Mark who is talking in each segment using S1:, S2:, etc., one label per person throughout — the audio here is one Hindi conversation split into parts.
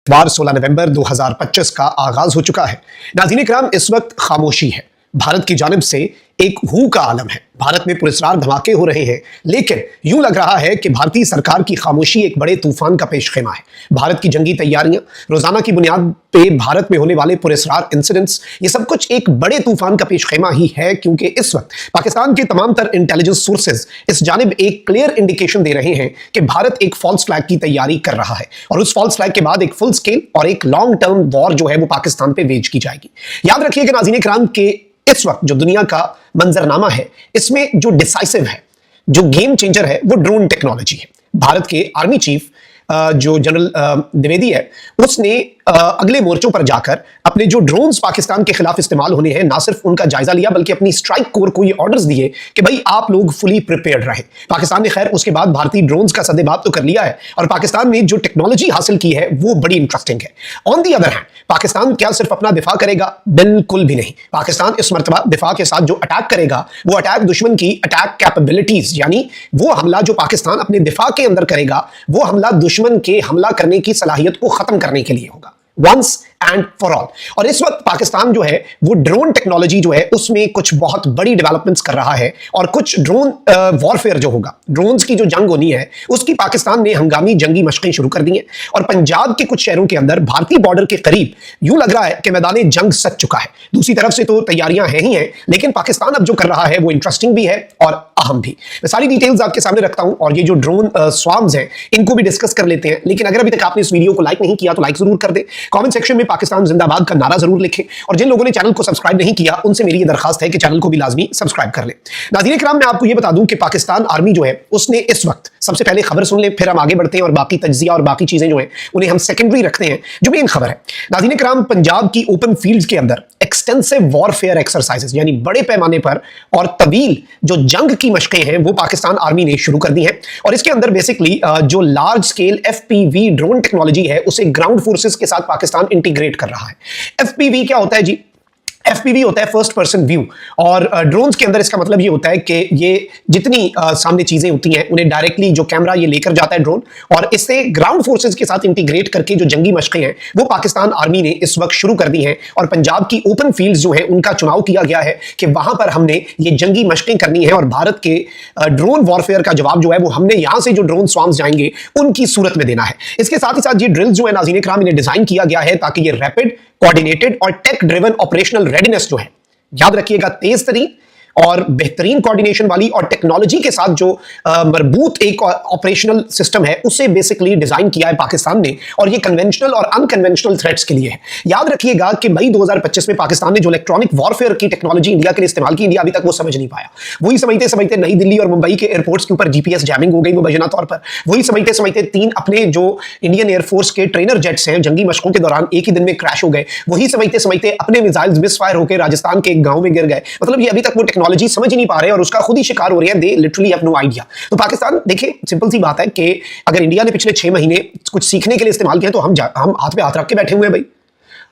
S1: बार 16 नवंबर 2025 का आगाज हो चुका है। नाज़रीन इकराम, इस वक्त खामोशी है। भारत की जानिब से एक हू का आलम है। भारत में पुरस्कार धमाके हो रहे हैं, लेकिन यूं लग रहा है कि भारतीय सरकार की खामोशी एक बड़े तूफान का पेशखेमा है। भारत की जंगी तैयारियां, रोजाना की बुनियाद पे भारत में होने वाले पुरस्कार इंसिडेंट्स, ये सब कुछ एक बड़े तूफान का पेशखेमा ही है, क्योंकि इस वक्त पाकिस्तान के तमाम तर इंटेलिजेंस सोर्सेज इस जानिब एक क्लियर इंडिकेशन दे रहे हैं कि भारत एक फॉल्स फ्लैग की तैयारी कर रहा है और उस फॉल्स फ्लैग के बाद एक फुल स्केल और एक लॉन्ग टर्म वॉर जो है वो पाकिस्तान पे वेज की जाएगी। याद रखिएगा नाज़रीन इकराम के इस वक्त जो दुनिया का मंजरनामा है, इसमें जो डिसाइसिव है, जो गेम चेंजर है, वो ड्रोन टेक्नोलॉजी है। भारत के आर्मी चीफ जो जनरल द्विवेदी है, उसने अगले मोर्चों पर जाकर अपने जो ड्रोन्स पाकिस्तान के खिलाफ इस्तेमाल होने हैं, ना सिर्फ उनका जायजा लिया बल्कि अपनी स्ट्राइक कोर को ये ऑर्डर्स दिए कि भाई आप लोग फुली प्रिपेयर्ड रहे। पाकिस्तान ने खैर उसके बाद भारतीय ड्रोन्स का सद्देबाब तो कर लिया है और पाकिस्तान ने जो टेक्नोलॉजी हासिल की है वो बड़ी इंटरेस्टिंग है। On the other hand, Pakistan क्या सिर्फ अपना दिफा करेगा? बिल्कुल भी नहीं। पाकिस्तान इस मर्तबा दिफा के साथ जो अटैक करेगा, वो अटैक दुश्मन की अटैक कैपेबिलिटीज, यानी वो हमला जो पाकिस्तान अपने दिफा के अंदर करेगा, वो हमला दुश्मन के हमला करने की सलाहियत को खत्म करने के लिए होगा, वंस एंड फॉर ऑल। और इस वक्त पाकिस्तान जो है वो ड्रोन टेक्नोलॉजी जो है उसमें कुछ बहुत बड़ी डेवलपमेंट्स कर रहा है और कुछ ड्रोन वॉरफेयर जो होगा, ड्रोन्स की जो जंग होनी है, उसकी पाकिस्तान ने हंगामी जंगी मशकें शुरू कर दी हैं और पंजाब के कुछ शहरों के अंदर भारतीय बॉर्डर के करीब यूं लग रहा है कि मैदान जंग सज चुका है। दूसरी तरफ से तो तैयारियां हैं ही हैं, लेकिन पाकिस्तान अब जो कर रहा है वो इंटरेस्टिंग भी है और अहम भी। मैं सारी डिटेल्स आपके सामने रखता हूं और ये जो ड्रोन स्वार्म्स हैं इनको भी डिस्कस कर लेते हैं। लेकिन अगर अभी तक आपने इस वीडियो को लाइक नहीं किया तो लाइक जरूर कर दे, कमेंट सेक्शन में पाकिस्तान जिंदाबाद का नारा जरूर लिखें और जिन लोगों ने चैनल को सब्सक्राइब नहीं किया उनसे मेरी ये दरखास्त है कि चैनल को भी लाजमी सब्सक्राइब कर लें। नाज़रीन इकराम, मैं आपको ये बता दूं कि पाकिस्तान आर्मी जो है उसने इस वक्त, सबसे पहले खबर सुन लें फिर हम आगे बढ़ते हैं और बाकी तज्जिया और बाकी चीजें जो हैं उन्हें हम सेकेंडरी रखते हैं। जो मेन खबर है नाज़रीन इकराम, पंजाब की ओपन फील्ड्स के अंदर एक्सटेंसिव वॉरफेयर एक्सरसाइजेस, यानी बड़े पैमाने पर और तवील जो जंग की मशकें हैं वो पाकिस्तान आर्मी ने शुरू कर दी हैं और इसके अंदर बेसिकली जो large scale FPV drone technology है उसे ग्राउंड फोर्सेस के साथ पाकिस्तान इंटीग्रेट कर रहा है। एफपीवी क्या होता है जी? एफपीवी होता है फर्स्ट पर्सन व्यू और ड्रोन्स के अंदर इसका मतलब ये होता है कि ये जितनी सामने चीजें होती हैं उन्हें डायरेक्टली जो कैमरा ये लेकर जाता है ड्रोन और इससे ग्राउंड फोर्सेस के साथ इंटीग्रेट करके जो जंगी मशकें हैं वो पाकिस्तान आर्मी ने इस वक्त शुरू कर दी हैं और पंजाब की ओपन फील्ड्स जो है उनका चुनाव किया गया है कि वहां पर हमने ये जंगी मशकें करनी है और भारत के ड्रोन वॉरफेयर का जवाब जो है वो हमने यहां से जो ड्रोन स्वार्म्स जाएंगे उनकी सूरत में देना है। इसके साथ ही साथ ये ड्रिल्स जो है नाज़रीन इकराम इन्हें डिजाइन किया गया है ताकि ये रैपिड, कोऑर्डिनेटेड और टेक ड्रिवन ऑपरेशनल रेडीनेस जो है, याद रखिएगा, तेज तरीन और बेहतरीन कोऑर्डिनेशन वाली और टेक्नोलॉजी के साथ जो मरबूत एक ऑपरेशनल सिस्टम है उसे बेसिकली डिजाइन किया है पाकिस्तान ने और ये कन्वेंशनल और अनकन्वेंशनल थ्रेट्स के लिए है। याद रखिएगा कि मई 2025 में पाकिस्तान ने जो इलेक्ट्रॉनिक वॉरफेयर की टेक्नोलॉजी इंडिया के लिए इस्तेमाल की, इंडिया अभी तक वो समझ नहीं पाया। वही समझते समझते नई दिल्ली और मुंबई के एयरपोर्ट्स के ऊपर जीपीएस जैमिंग हो गई मुबैना तौर पर। वही समझते समझते 3 अपने जो इंडियन एयरफोर्स के ट्रेनर जेट्स हैं जंगी मशकों के दौरान एक ही दिन में क्रैश हो गए। वही समझते समझते अपने मिसाइल्स मिसफायर होकर राजस्थान के एक गांव में गिर गए। मतलब ये अभी तक वो टेक्नोलॉजी समझ ही नहीं पा रहे और उसका खुद ही शिकार हो रहे हैं। They literally have no idea. तो पाकिस्तान, देखिए सिंपल सी बात है कि अगर इंडिया ने पिछले 6 महीने कुछ सीखने के लिए इस्तेमाल किया तो हम हाथ पे हाथ रख के बैठे हुए हैं भाई।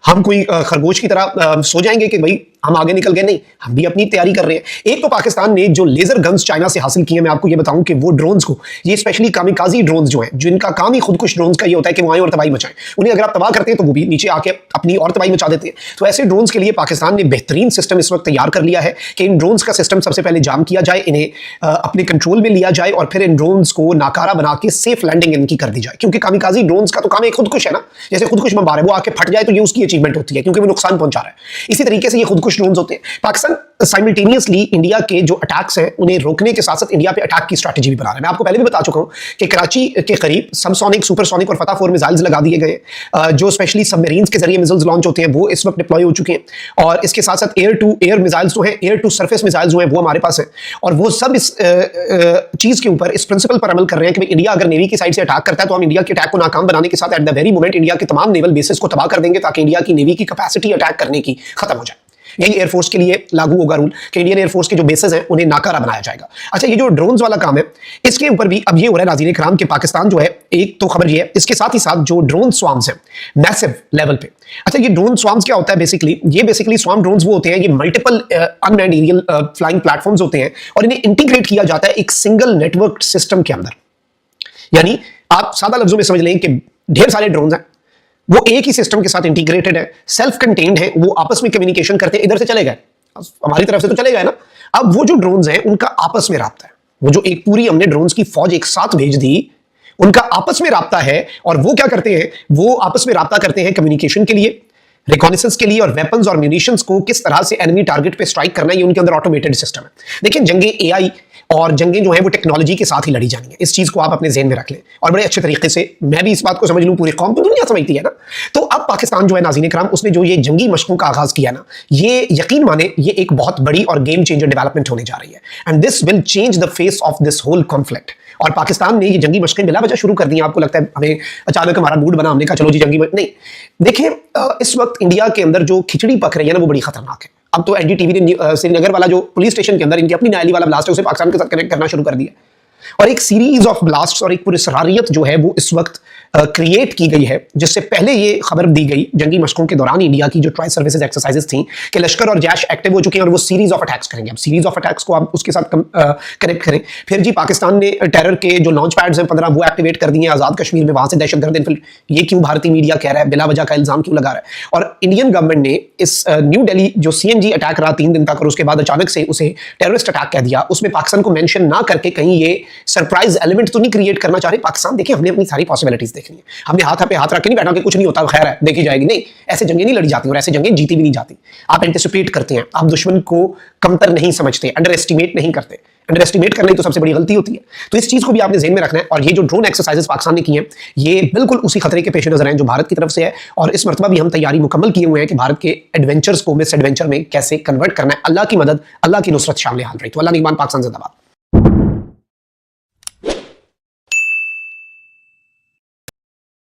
S1: हम कोई खरगोश की तरह सो जाएंगे कि भाई हम आगे निकल गए? नहीं, हम भी अपनी तैयारी कर रहे हैं। एक तो पाकिस्तान ने जो लेजर गन्स चाइना से हासिल किए, मैं आपको ये बताऊं कि वो ड्रोन्स को, ये स्पेशली कामिकाजी ड्रोन्स जो हैं, जिनका काम ही खुदकुश ड्रोन्स का ये होता है कि वो आए और तबाही मचाएं, उन्हें अगर आप तबाह करते हैं तो वो भी नीचे आके अपनी और तबाही मचा देते हैं। तो ऐसे ड्रोन्स के लिए पाकिस्तान ने बेहतरीन सिस्टम इस वक्त तैयार कर लिया है कि इन ड्रोन्स का सिस्टम सबसे पहले जाम किया जाए, इन्हें अपने कंट्रोल में लिया जाए और फिर इन ड्रोन्स को नाकारा बना के सेफ लैंडिंग इनकी कर दी जाए। क्योंकि कामिकाजी ड्रोन्स का तो काम एक खुदकुश है ना, जैसे खुदकुश बमबार है, वो आके फट जाए तो ये उसकी अचीवमेंट होती है क्योंकि वो नुकसान पहुंचा रहा है। इसी तरीके से ये खुदकुश ड्रोन्स होते हैं। पाकिस्तान साइमल्टेनियसली इंडिया के जो अटैक्स हैं उन्हें रोकने के साथ साथ इंडिया पे अटैक की स्ट्रैटेजी भी बना रहा है। मैं आपको पहले भी बता चुका हूं कि कराची के करीब सबसोनिक, सुपरसोनिक और फतह 4 मिसाइल्स लगा दिए गए जो स्पेशली सबमरीन्स के जरिए मिसाइल्स लॉन्च होते हैं वो इस वक्त डिप्लॉय हो चुके हैं और इसके साथ साथ एयर टू एयर मिसाइल्स जो हैं, एयर टू सरफेस मिसाइल्स जो हैं वो हमारे पास हैं और वो सब इस चीज के ऊपर, इस प्रिंसिपल पर अमल कर रहे हैं कि इंडिया अगर नेवी की साइड से अटैक करता है तो हम इंडिया के अटैक को नाकाम बनाने के साथ at the very moment India के तमाम नेवल बेसिस को तबाह कर देंगे ताकि इंडिया की नेवी की कैपेसिटी अटैक करने की खत्म हो जाए। यही एयरफोर्स के लिए लागू होगा रूल कि इंडियन एयरफोर्स के जो बेसेस हैं उन्हें नाकारा बनाया जाएगा। अच्छा, ये जो ड्रोन्स वाला काम है इसके ऊपर भी अब ये हो रहा है नाज़रीन इकराम कि पाकिस्तान जो है, एक तो खबर ये है, इसके साथ ही साथ जो ड्रोन स्वार्म्स हैं मैसिव लेवल पे। अच्छा, ये ड्रोन स्वार्म्स क्या होता है? बेसिकली स्वार्म ड्रोन्स वो होते हैं, ये multiple unmanned aerial flying platforms होते हैं और इन्हें इंटीग्रेट किया जाता है एक सिंगल नेटवर्क सिस्टम के अंदर। यानी आप सादा लफ्जों में समझ लें कि ढेर सारे ड्रोन्स हैं, वो एक ही सिस्टम के साथ इंटीग्रेटेड है, सेल्फ कंटेन्ड है, वो आपस में कम्युनिकेशन करते हैं। इधर से चले गए, हमारी तरफ से तो चले गए ना। अब वो जो ड्रोन्स हैं उनका आपस में राब्ता है, वो जो एक पूरी हमने ड्रोन्स की फौज एक साथ भेज दी, उनका आपस में राब्ता है। और वो क्या करते हैं, वो आपस में राब्ता करते हैं कम्युनिकेशन के लिए, रिकॉनिसेंस के लिए, और वेपन्स और म्यूनिशंस को किस तरह से एनिमी टारगेट पे स्ट्राइक करना है, ये उनके अंदर ऑटोमेटेड सिस्टम है। देखिए, जंगे एआई और जंगें जो है वो टेक्नोलॉजी के साथ ही लड़ी जानी है, इस चीज को आप अपने ज़हन में रख लें। और बड़े अच्छे तरीके से मैं भी इस बात को समझ लूं, पूरी कौम, दुनिया समझती है ना। तो अब पाकिस्तान जो है नाज़रीन इकराम, उसने जो ये जंगी मशकों का आगाज किया ना, ये यकीन माने ये एक बहुत बड़ी और गेम चेंजर डेवलपमेंट होने जा रही है। And this will change the face of this whole conflict. और पाकिस्तान ने ये जंगी मशकें बिला वजह शुरू कर दी। आपको लगता है हमें अचानक हमारा मूड बना, हमने कहा चलो जी जंगी नहीं। देखिए, इस वक्त इंडिया के अंदर जो खिचड़ी पक रही है ना, वो बड़ी खतरनाक है। अब तो एनडीटीवी ने श्रीनगर वाला जो पुलिस स्टेशन के अंदर इनकी अपनी नायली वाला ब्लास्ट है, उसे पाकिस्तान के साथ कनेक्ट करना शुरू कर दिया। और एक सीरीज ऑफ ब्लास्ट्स और एक पूरी सरारियत जो है वो इस वक्त क्रिएट की गई है, जिससे पहले ये खबर दी गई जंगी मशकों के दौरान इंडिया की जो ट्राई सर्विसेज एक्सरसाइजेस थी कि लश्कर और जैश एक्टिव हो चुके हैं और वो सीरीज ऑफ अटैक्स करेंगे। अब सीरीज ऑफ अटैक्स को आप उसके साथ कनेक्ट करें। फिर जी पाकिस्तान ने टेरर के जो लॉन्च पैड्स हैं 15 वो एक्टिवेट कर दिए आज़ाद कश्मीर में, वहां से दहशतगर्द इन्फिल्ट्रेशन। ये क्यों भारतीय मीडिया कह रहा है, बिला वजह का इल्जाम क्यों लगा रहा है। और इंडियन गवर्नमेंट ने इस न्यू दिल्ली जो CNG अटैक रहा 3 दिन तक और उसके बाद अचानक से उसे टेररिस्ट अटैक कह दिया, उसमें पाकिस्तान को मेंशन ना करके कहीं ये सरप्राइज एलिमेंट तो नहीं क्रिएट करना चाह रहे पाकिस्तान। देखिए, हमने अपनी सारी पॉसिबिलिटीज देखनी है, हमने हाथ पे हाथ रख के नहीं बैठा कि कुछ नहीं होता, खैर है देखी जाएगी। नहीं, ऐसे जंगें नहीं लड़ी जाती और ऐसे जंगें जीती भी नहीं जाती। आप एंटिसिपेट करते हैं, आप दुश्मन को कमतर नहीं समझते, अंडर एस्टिमेट नहीं करते। अंडर एस्टिमेट करने तो सबसे बड़ी गलती होती है। तो इस चीज को भी आपने ज़हन में रखना है। और ये जो ड्रोन एक्सरसाइजेस पाकिस्तान ने की हैं, ये बिल्कुल उसी खतरे के पेश नजर हैं जो भारत की तरफ से है। और इस मरतबा भी हम तैयारी मुकम्मल किए हुए हैं कि भारत के एडवेंचर्स को मिस एडवेंचर में कैसे कन्वर्ट करना है। अल्लाह की मदद, अल्लाह की नुसरत शामिल हाल रही। तो अल्लाह निगहबान, पाकिस्तान जिंदाबाद।